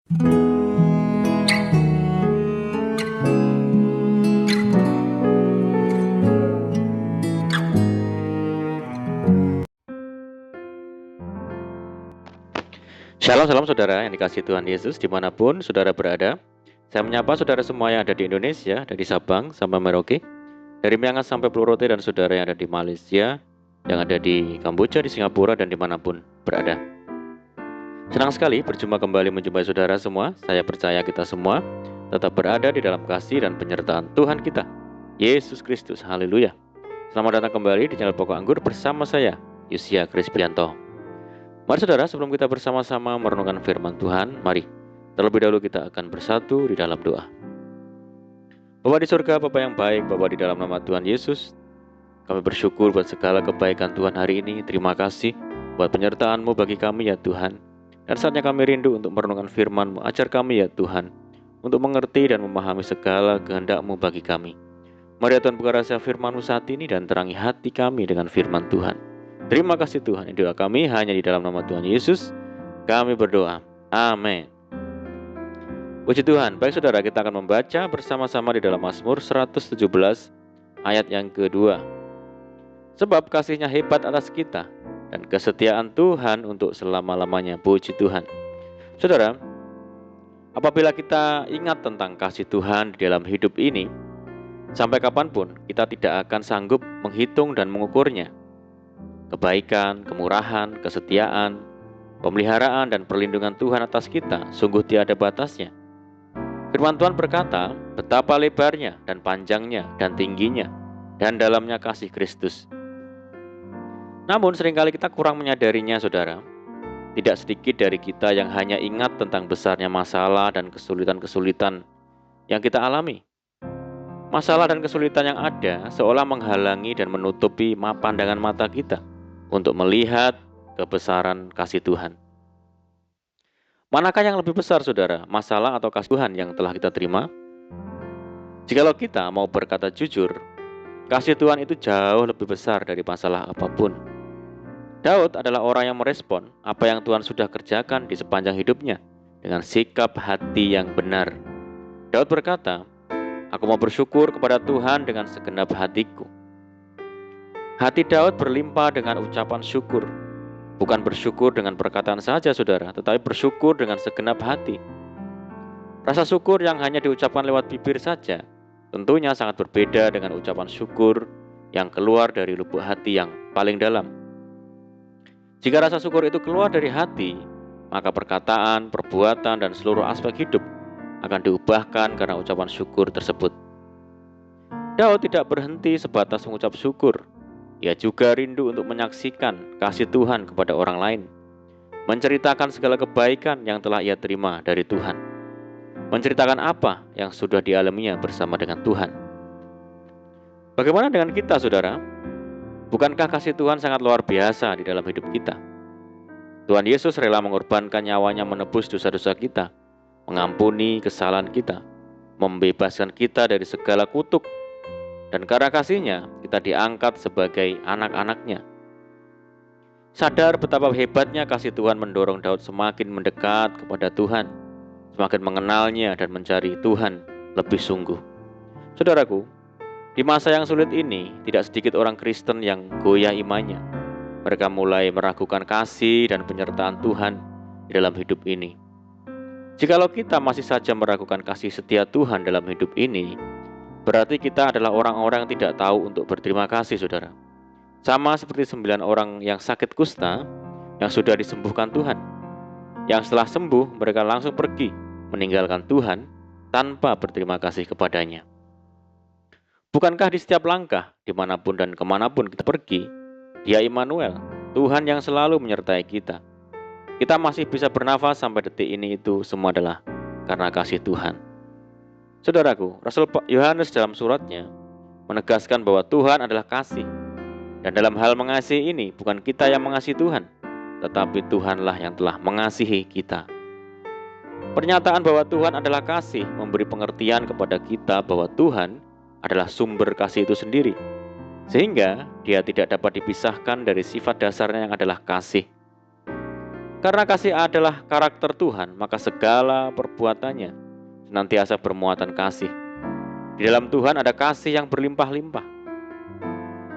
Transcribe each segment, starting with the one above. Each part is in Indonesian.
Shalom, salam saudara yang dikasihi Tuhan Yesus dimanapun saudara berada. Saya menyapa saudara semua yang ada di Indonesia, dari Sabang sampai Merauke, dari Miangas sampai Pulau Rote, dan saudara yang ada di Malaysia, yang ada di Kamboja, di Singapura, dan dimanapun berada. Senang sekali berjumpa kembali menjumpai saudara semua. Saya percaya kita semua tetap berada di dalam kasih dan penyertaan Tuhan kita, Yesus Kristus. Haleluya. Selamat datang kembali di channel Pokok Anggur bersama saya, Yusia Krispianto. Mari saudara, sebelum kita bersama-sama merenungkan firman Tuhan, mari terlebih dahulu kita akan bersatu di dalam doa. Bapa di surga, Bapa yang baik, Bapa di dalam nama Tuhan Yesus, kami bersyukur buat segala kebaikan Tuhan hari ini. Terima kasih buat penyertaan-Mu bagi kami ya Tuhan. Dan saatnya kami rindu untuk merenungkan firman-Mu. Ajar kami ya Tuhan, untuk mengerti dan memahami segala kehendak-Mu bagi kami. Mari ya Tuhan, buka rahasia firman-Mu saat ini dan terangi hati kami dengan firman Tuhan. Terima kasih Tuhan. Doa kami hanya di dalam nama Tuhan Yesus kami berdoa. Amin. Puji Tuhan. Baik saudara, kita akan membaca bersama-sama di dalam Mazmur 117 ayat yang kedua. Sebab kasih-Nya hebat atas kita, dan kesetiaan Tuhan untuk selama-lamanya. Puji Tuhan. Saudara, apabila kita ingat tentang kasih Tuhan di dalam hidup ini, sampai kapanpun kita tidak akan sanggup menghitung dan mengukurnya. Kebaikan, kemurahan, kesetiaan, pemeliharaan, dan perlindungan Tuhan atas kita sungguh tiada batasnya. Firman Tuhan berkata, betapa lebarnya dan panjangnya dan tingginya dan dalamnya kasih Kristus. Namun seringkali kita kurang menyadarinya saudara. Tidak sedikit dari kita yang hanya ingat tentang besarnya masalah dan kesulitan-kesulitan yang kita alami. Masalah dan kesulitan yang ada seolah menghalangi dan menutupi pandangan mata kita untuk melihat kebesaran kasih Tuhan. Manakah yang lebih besar saudara, masalah atau kasih Tuhan yang telah kita terima? Jikalau kita mau berkata jujur, kasih Tuhan itu jauh lebih besar dari masalah apapun. Daud adalah orang yang merespon apa yang Tuhan sudah kerjakan di sepanjang hidupnya dengan sikap hati yang benar. Daud berkata, aku mau bersyukur kepada Tuhan dengan segenap hatiku. Hati Daud berlimpah dengan ucapan syukur. Bukan bersyukur dengan perkataan saja saudara, tetapi bersyukur dengan segenap hati. Rasa syukur yang hanya diucapkan lewat bibir saja tentunya sangat berbeda dengan ucapan syukur yang keluar dari lubuk hati yang paling dalam. Jika rasa syukur itu keluar dari hati, maka perkataan, perbuatan, dan seluruh aspek hidup akan diubahkan karena ucapan syukur tersebut. Daud tidak berhenti sebatas mengucap syukur. Ia juga rindu untuk menyaksikan kasih Tuhan kepada orang lain, menceritakan segala kebaikan yang telah ia terima dari Tuhan, menceritakan apa yang sudah dialaminya bersama dengan Tuhan. Bagaimana dengan kita saudara? Bukankah kasih Tuhan sangat luar biasa di dalam hidup kita? Tuhan Yesus rela mengorbankan nyawanya menebus dosa-dosa kita, mengampuni kesalahan kita, membebaskan kita dari segala kutuk, dan karena kasih-Nya kita diangkat sebagai anak-anak-Nya. Sadar betapa hebatnya kasih Tuhan mendorong Daud semakin mendekat kepada Tuhan, semakin mengenalnya dan mencari Tuhan lebih sungguh. Saudaraku, di masa yang sulit ini tidak sedikit orang Kristen yang goyah imannya. Mereka mulai meragukan kasih dan penyertaan Tuhan di dalam hidup ini. Jikalau kita masih saja meragukan kasih setia Tuhan dalam hidup ini, berarti kita adalah orang-orang yang tidak tahu untuk berterima kasih saudara. Sama seperti 9 orang yang sakit kusta yang sudah disembuhkan Tuhan. Yang setelah sembuh mereka langsung pergi meninggalkan Tuhan tanpa berterima kasih kepadanya. Bukankah di setiap langkah, dimanapun dan kemanapun kita pergi, Dia Immanuel, Tuhan yang selalu menyertai kita. Kita masih bisa bernafas sampai detik ini, itu semua adalah karena kasih Tuhan. Saudaraku, Rasul Yohanes dalam suratnya menegaskan bahwa Tuhan adalah kasih. Dan dalam hal mengasihi ini bukan kita yang mengasihi Tuhan, tetapi Tuhanlah yang telah mengasihi kita. Pernyataan bahwa Tuhan adalah kasih memberi pengertian kepada kita bahwa Tuhan adalah sumber kasih itu sendiri, sehingga Dia tidak dapat dipisahkan dari sifat dasarnya yang adalah kasih. Karena kasih adalah karakter Tuhan, maka segala perbuatannya senantiasa bermuatan kasih. Di dalam Tuhan ada kasih yang berlimpah-limpah.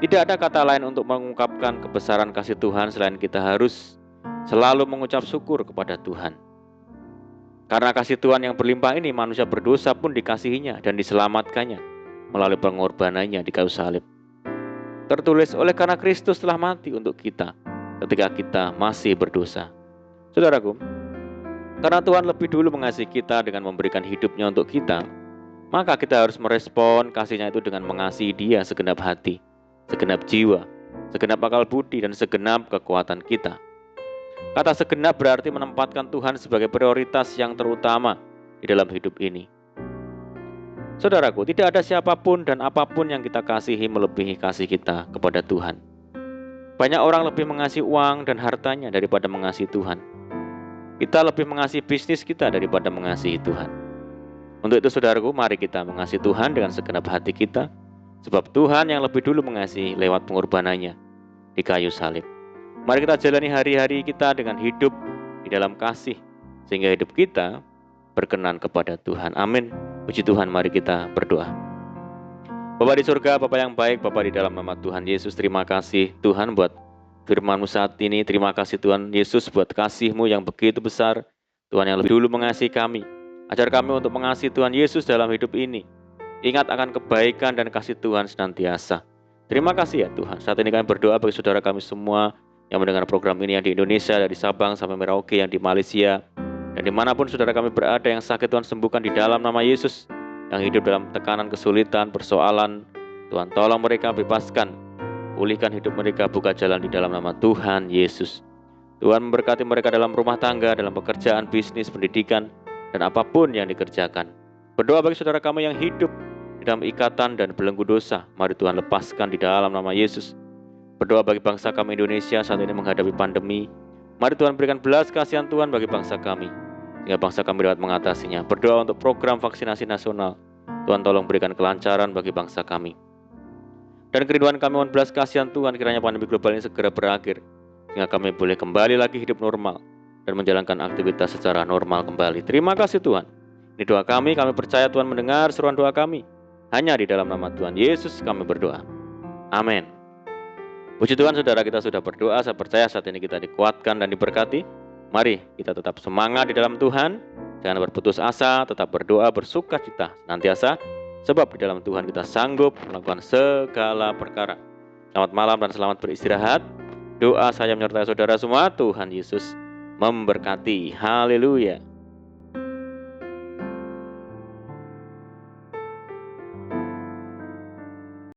Tidak ada kata lain untuk mengungkapkan kebesaran kasih Tuhan selain kita harus selalu mengucap syukur kepada Tuhan. Karena kasih Tuhan yang berlimpah ini, manusia berdosa pun dikasihinya dan diselamatkannya melalui pengorbanannya di kayu salib. Tertulis, oleh karena Kristus telah mati untuk kita ketika kita masih berdosa. Saudaraku, karena Tuhan lebih dulu mengasihi kita dengan memberikan hidupnya untuk kita, maka kita harus merespon kasihnya itu dengan mengasihi Dia segenap hati, segenap jiwa, segenap akal budi, dan segenap kekuatan kita. Kata segenap berarti menempatkan Tuhan sebagai prioritas yang terutama di dalam hidup ini. Saudaraku, tidak ada siapapun dan apapun yang kita kasihi melebihi kasih kita kepada Tuhan. Banyak orang lebih mengasihi uang dan hartanya daripada mengasihi Tuhan. Kita lebih mengasihi bisnis kita daripada mengasihi Tuhan. Untuk itu saudaraku, mari kita mengasihi Tuhan dengan segenap hati kita, sebab Tuhan yang lebih dulu mengasihi lewat pengorbanannya di kayu salib. Mari kita jalani hari-hari kita dengan hidup di dalam kasih, sehingga hidup kita berkenan kepada Tuhan. Amin. Puji Tuhan, mari kita berdoa. Bapa di surga, Bapa yang baik, Bapa di dalam nama Tuhan Yesus, terima kasih Tuhan buat firman-Mu saat ini. Terima kasih Tuhan Yesus buat kasih-Mu yang begitu besar. Tuhan yang lebih dulu mengasihi kami. Ajar kami untuk mengasihi Tuhan Yesus dalam hidup ini. Ingat akan kebaikan dan kasih Tuhan senantiasa. Terima kasih ya Tuhan. Saat ini kami berdoa bagi saudara kami semua yang mendengar program ini, yang di Indonesia, dari Sabang sampai Merauke, yang di Malaysia, dan dimanapun saudara kami berada, yang sakit Tuhan sembuhkan di dalam nama Yesus. Yang hidup dalam tekanan, kesulitan, persoalan, Tuhan tolong mereka, bebaskan, pulihkan hidup mereka, buka jalan di dalam nama Tuhan Yesus. Tuhan memberkati mereka dalam rumah tangga, dalam pekerjaan, bisnis, pendidikan, dan apapun yang dikerjakan. Berdoa bagi saudara kami yang hidup di dalam ikatan dan belenggu dosa, mari Tuhan lepaskan di dalam nama Yesus. Berdoa bagi bangsa kami Indonesia saat ini menghadapi pandemi, mari Tuhan berikan belas kasihan Tuhan bagi bangsa kami, sehingga bangsa kami dapat mengatasinya. Berdoa untuk program vaksinasi nasional, Tuhan tolong berikan kelancaran bagi bangsa kami. Dan kerinduan kami mohon belas kasihan Tuhan, kiranya pandemi global ini segera berakhir, sehingga kami boleh kembali lagi hidup normal dan menjalankan aktivitas secara normal kembali. Terima kasih Tuhan. Ini doa kami percaya Tuhan mendengar seruan doa kami. Hanya di dalam nama Tuhan Yesus kami berdoa. Amin. Puji Tuhan, saudara kita sudah berdoa. Saya percaya saat ini kita dikuatkan dan diberkati. Mari kita tetap semangat di dalam Tuhan. Jangan berputus asa, tetap berdoa, bersukacita senantiasa. Sebab di dalam Tuhan kita sanggup melakukan segala perkara. Selamat malam dan selamat beristirahat. Doa saya menyertai saudara semua. Tuhan Yesus memberkati. Haleluya.